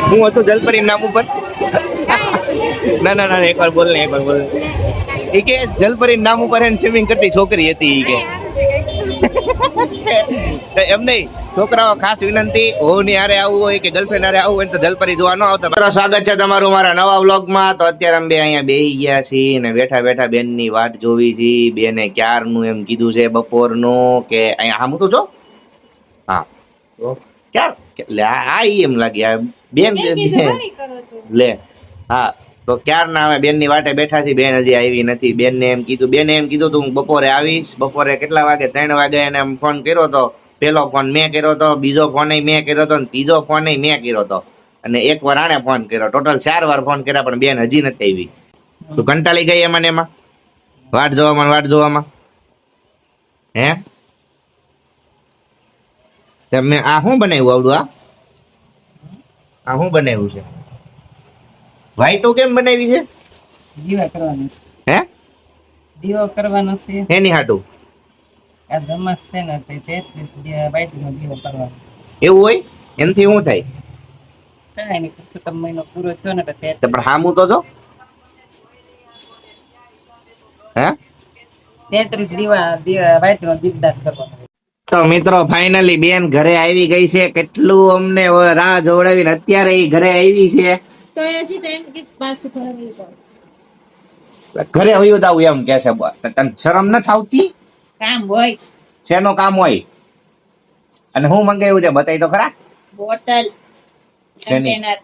હું હતું જલપરી નામ ઉપર? ના ના ના, એકવાર બોલ ને, એકવાર બોલ. એ કે જલપરી નામ ઉપર એને સ્વિમિંગ કરતી છોકરી હતી ઈ કે એમ નહીં. છોકરાઓ ખાસ વિનંતી, હોવની હારે આવવું હોય કે ગર્લફ્રેન્ડ હારે આવવું હોય તો જલપરી જોવા ન આવતા. તમારું સ્વાગત છે તમારું મારા નવા વ્લોગમાં. તો અત્યારે અમે બે અહીંયા બેહી ગયા છીએ ને બેઠા બેઠા બેનની વાટ જોવી છીએ. બેને ક્યારનું એમ કીધું છે બપોરનું કે અહીંયા હામું તો છો. હા તો ક્યાર લે આ એમ લાગે આ બેન લે. હા તો ક્યારના અમે બેનની વાટે બેઠા છીએ. બેન હજી આવી નથી. બેનને એમ કીધું તું હું બપોરે આવીશ. બપોરે કેટલા વાગે? 3 વાગે એને ફોન કર્યો હતો. પેલો ફોન મેં કર્યો હતો, બીજો ફોન મેં કર્યો હતો, ત્રીજો ફોન મેં કર્યો હતો, અને એક વાર આણે ફોન કર્યો. ટોટલ 4 વાર ફોન કર્યા, પણ બેન હજી નથી આવી. તું કંટાળી ગઈ એમાં ને એમાં વાટ જોવામાં હે? તમે આ શું બનાવ્યું આવડું? આ શું બનાવ્યું છે? વાઈટો કેમ બનાવી છે? દીવા કરવાનો છે. હે? દીવો કરવાનો છે. એની હાટું આ જમસ છે ને તે 33 વાઈટનો દીવો કરવાનો. એવું હોય? એનથી શું થાય? કાંઈ નહીં, પુરુષોત્તમ મહિનો પૂરો થયો ને એટલે તો પણ હામું તો જો. હે? 33 દીવા વાઈટનો દીપદાન કરવાનો. તો મિત્રો ફાઇનલી બેન ઘરે આવી ગઈ છે. કેટલું અમને રાહ જોવડાવીને અત્યારે એ ઘરે આવી છે. તો હજી તો એમ કે પાછું ઘરે વહી જાવ. ઘરે વયું જાવ એમ કે છે. તને શરમ નથી આવતી? કામ હોય. શેનો કામ હોય? અને હું મંગાવ્યું છે બતાવી તો ખરા. બોટલ, શેની? કન્ટેનર.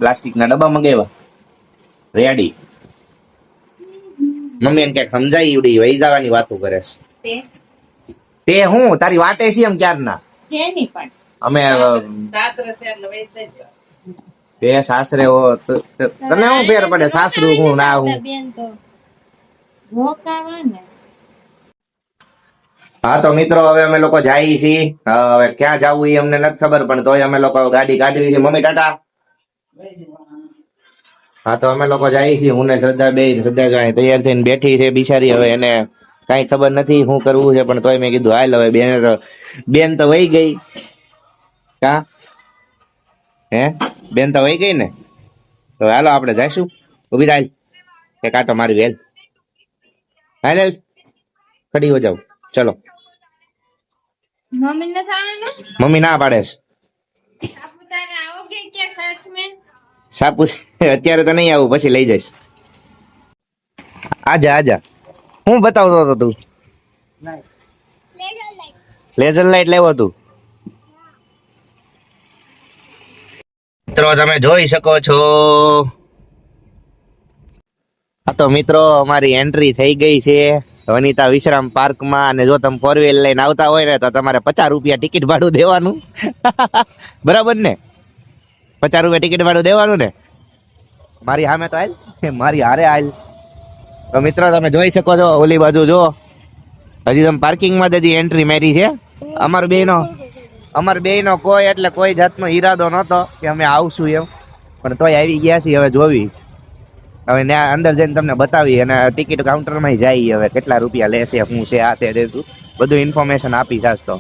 પ્લાસ્ટિકના ડબ્બા મંગાવ્યા. રેડી. મમ્મી એને ક્યાંક સમજાઈ ઉડી વહી જવાની વાતો કરે છે. તે હું તારી વાટે છે એમ ક્યારના? શેની પણ અમે સાસરે છે એટલે વઈ જાય. બે સાસરે હો તને શું ફેર પડે? સાસરું હું ના હું. બેન તો રોકાવા ને. હા તો મિત્રો હવે અમે લોકો જઈએ છીએ. હવે ક્યાં જવું એ અમને નથી ખબર, પણ તોય અમે લોકો ગાડી કાઢવી છે. મમ્મી ટાટા. હા તો અમે લોકો જઈએ છીએ. હું ને શ્રદ્ધા બે શ્રદ્ધા તૈયાર થઈને બેઠી છે બિચારી. હવે એને કઈ ખબર નથી શું કરવું છે, પણ તોય મેં કીધું હાલ હવે. બેન તો વહી ગઈ. કા હે? બેન તો વહી ગઈ ને, તો હાલો આપણે જઈશું. ઉભી થાય કે કાંટો મારી વેલ. હાલ હાલ ખડી હો જાવ. ચલો. મમ્મી ને થવાનું. મમ્મી ના પાડે છે. સાપુતારા આવોગે કે સાથ મેં? સાપુ અત્યારે તો નહીં આવું, પછી લઈ જઈશ. આજા હું બતાવતો હતો તું? લેઝર લાઈટ લેવો તું. મિત્રો તમે જોઈ શકો છો. હા તો મિત્રો અમારી એન્ટ્રી થઈ ગઈ છે વનિતા વિશ્રામ પાર્કમાં. અને જો તમે 4 વ્હીલ લઈને આવતા હોય ને તો તમારે 50 રૂપિયા ટિકિટ ભાડું દેવાનું. બરાબર ને? 50 રૂપિયા ટિકિટ ભાડું દેવાનું ને. મારી સામે તો હાલ, મારી હારે હાલ. તો મિત્રો તમે જોઈ શકો છો ઓલી બાજુ જો. હજી તમે પાર્કિંગમાં જ હજી એન્ટ્રી મારી છે. અમાર બેયનો કોઈ એટલે કોઈ જાતનો ઈરાદો નહોતો કે અમે આવશું એમ, પણ તોય આવી ગયા છીએ. હવે જોવી, હવે ત્યાં અંદર જઈને તમને બતાવી, અને ટિકિટ કાઉન્ટરમાં જઈએ. હવે કેટલા રૂપિયા લેશે, શું છે, આ તે બધું ઇન્ફોર્મેશન આપી જાશ. તો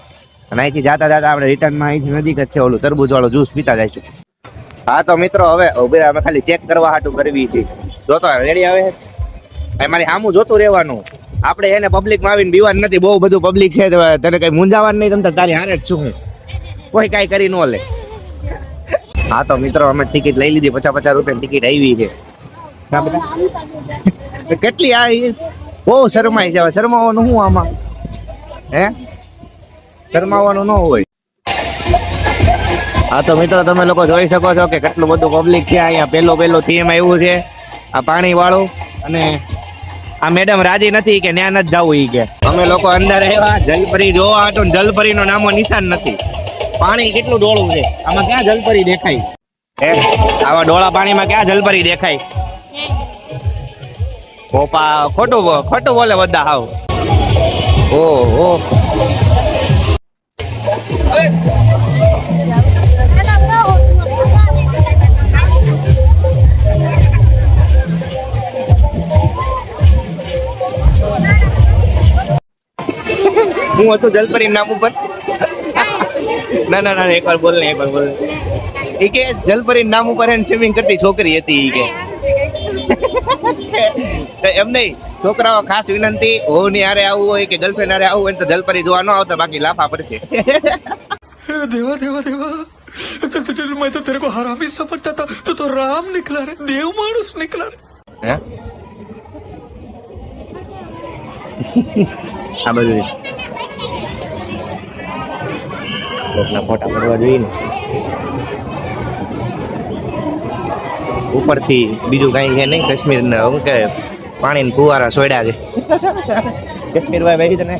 અને અહીંથી જાતા આપણે રિટર્નમાં અહીંથી નજીક જ છે ઓલું તરબૂચ વાળો જ્યુસ પીતા જઈશું. હા તો મિત્રો હવે અમે ખાલી ચેક કરવા હાટું કરવી છે. જોતો રેડી આવે મારી સામું જોતું રહેવાનું. આપણે એને પબ્લિકમાં આવીને બીવાનું નથી. બહુ બધું પબ્લિક છે, તને કઈ મૂંઝાવાનું નહીં. તમ તારી હારે જ છું હું, કોઈ કાંઈ કરી ન લે. હા તો મિત્રો અમે ટિકિટ લઈ લીધી. 50 રૂપિયાની ટિકિટ આવી છે. કેટલી આવી? બહુ શરમાય છે. હવે શરમાવાનું શું આમાં? હે? શરમાવાનું ન હોય. હા તો મિત્રો તમે લોકો જોઈ શકો છો કે કેટલું બધું પબ્લિક છે અહીંયા. પેલો થીમ આવ્યું છે આ પાણી વાળું. અને આ મેડમ રાજી નથી કે ન્યા નથી જવું. ઈ કે અમે લોકો અંદર આવ્યા જલપરી જોવા હતો, જલપરી નો નામો નિશાન નથી. પાણી કેટલું ડોળું છે, આમાં ક્યાં જલપરી દેખાય? આવા ડોળા પાણીમાં ક્યાં જલપરી દેખાય? પોપા ખોટું બોલે બધા હાવ. ઓહો હું હતું જલપરી નામ ઉપર. ના ના ના એકવાર બોલ ને એકવાર બોલ એ કે જલપરી નામ ઉપર એને સ્વિમિંગ કરતી છોકરી હતી ઈ કે તો એમ નહીં છોકરાઓ ખાસ વિનંતી હોની હારે આવવું હોય કે ગર્લફ્રેન્ડ હારે આવવું હોય તો જલપરી જોવા ન આવતા બાકી લાફા પડશે अरे देवा देवा देवा मैं तो तेरे को हरामी समझता था तू तो राम निकला रे देव मानुस निकला रे હે આ બધું કોકના ફોટા પડવા જોઈએ ને ઉપરથી બીજું કઈ છે નહીં કાશ્મીર ને શું કે પાણી ફુવારા સોડ્યા છે કાશ્મીર ભાઈ ભાઈ તને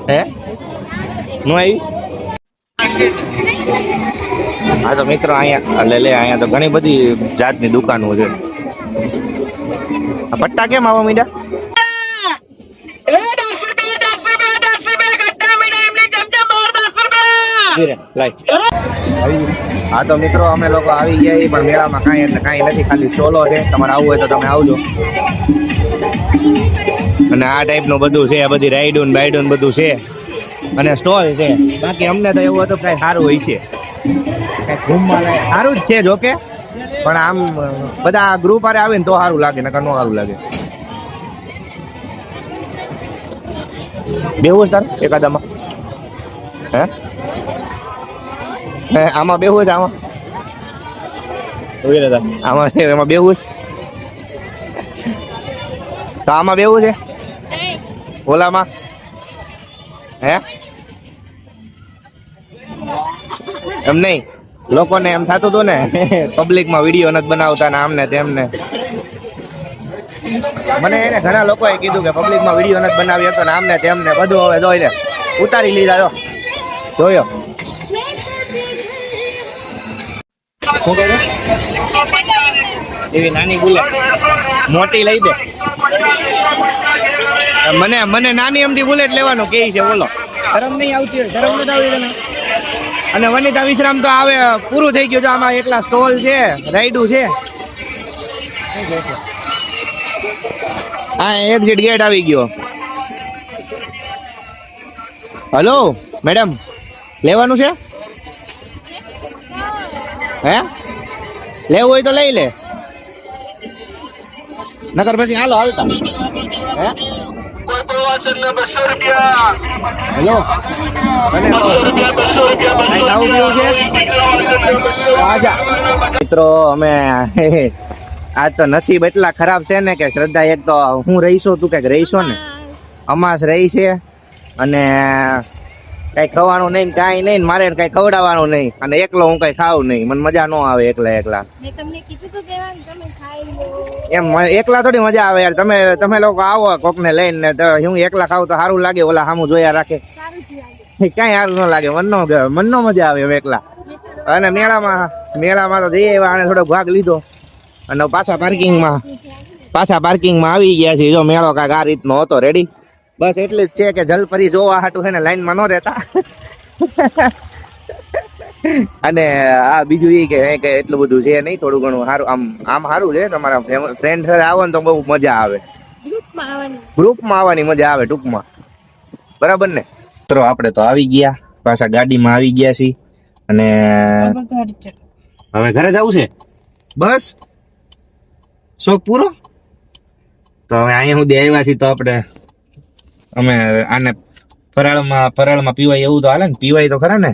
હે નું આવી હા તો મિત્રો અહીંયા લે અહીંયા તો ઘણી બધી જાતની દુકાનો છે આ પટ્ટા કેમ આવવા માંડ્યા હા તો મિત્રો અમે લોકો આવી ગયા પણ મેળામાં કાંઈ એટલે કાંઈ નથી ખાલી સોલો છે તમારે આવવું હોય તો તમે આવજો અને આ ટાઈપનું બધું છે બધી રાઈડુન બાઈડુન બધું છે અને સ્ટોલ છે બાકી અમને તો એવું હતું કાંઈ સારું હોય છે કાંઈ ઘૂમવા લાગે સારું જ છે જોકે પણ આમ બધા ગ્રુપ આરે આવે ને તો સારું લાગે નકર નો સારું લાગે બેહું તાર એકાદામાં હે આમાં બેહું છે આમાં આમાં એમાં બેહું છે તો આમાં બેહું છે ઓલામાં હે એમ નહીં લોકોને એમ થતું હતું ને પબ્લિકમાં વિડીયો નથી બનાવતા ને આમને તેમને મને એને ઘણા લોકોએ કીધું કે પબ્લિકમાં વિડીયો નથી બનાવી હતો ને આમને તેમને બધું હવે જોઈ લે ઉતારી લીધા જોયો શું કહે એવી નાની બુલેટ મોટી લઈ દે મને નાની એમથી બુલેટ લેવાનું કે છે બોલો શરમ નહીં આવતી હોય શરમ નથી આવતી તને અને વનિતા વિશ્રામ તો આવે પૂરું થઈ ગયું છે આમાં એકલા સ્ટોલ છે રાઈડું છે હા એક્ઝિટ ગેટ આવી ગયો હલો મેડમ લેવાનું છે હે લેવું હોય તો લઈ લે નકર પછી હાલો હાલતા હે હેલો મિત્રો અમે આજ તો નસીબ એટલા ખરાબ છે ને કે શ્રદ્ધા એક તો હું રહીશો તું કઈક રહીશો ને અમાસ રહી છે અને કઈ ખાવાનું નહીં કાંઈ નહીં મારે કઈ ખવડાવવાનું નહીં અને એકલો હું કઈ ખાવું નહીં મને મજા ન આવે એકલા એમ એકલા થોડી મજા આવે યાર તમે લોકો આવો કોકને લઈને તો હું એકલા ખાવું તો સારું લાગે ઓલા સામું જોયા રાખે ક્યાંય સારું ન લાગે મનનો મજા આવે હવે એકલા અને મેળામાં તો જઈએ એવા આને થોડો ભાગ લીધો અને પાછા પાર્કિંગમાં આવી ગયા છે જો મેળો કાંઈક આ રીતનો હતો રેડી બસ એટલી જ છે કે જલપરી જોવા હાટું છે ને લાઈનમાં ન રહેતા અને આ બીજું એ કે એટલું બધું છે નહીં થોડું ઘણું સારું આમ સારું છે તમારા ફ્રેન્ડ સાથે આવો ને તો બહુ મજા આવે ગ્રુપમાં આવવાની મજા આવે ટૂંકમાં બરાબર ને મિત્રો આપણે તો આવી ગયા પાછા ગાડીમાં આવી ગયા છીએ અને હવે ઘરે જવું છે બસ શોખ પૂરો તો હવે અહીંયા સુધી આવ્યા છીએ તો આપણે અમે આને ફરાળમાં પીવાય એવું તો હાલે ને પીવાય તો ખરા ને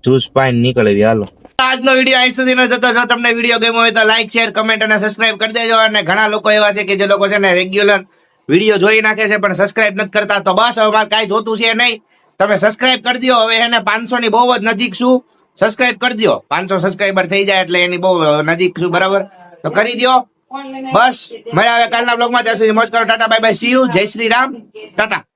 જ્યુસ પાઈન નીકળે હાલો આજનો વિડીયો અહીં સુધીનો જતો જો તમને વિડીયો ગમ્યો હોય તો લાઈક શેર કમેન્ટ અને સબસ્ક્રાઇબ કરી દેજો અને ઘણા લોકો એવા છે કે જે લોકો છે ને રેગ્યુલર વિડીયો જોઈ નાખે છે પણ સબસ્ક્રાઇબ નથી કરતા તો બસ હવે મારે કાંઈ જોતું છે નહીં તમે સબસ્ક્રાઇબ કરી દો હવે એને 500 ની બહુ જ નજીક છું સબસ્ક્રાઇબ કરી દો 500 સબસ્ક્રાઇબર થઈ જાય એટલે એની બહુ નજીક છું બરાબર તો કરી દો બસ મળ્યા હવે કાલના બ્લોગમાં ત્યાં સુધી મોજ કરો Tata bye bye see you જય શ્રી રામ ટાટા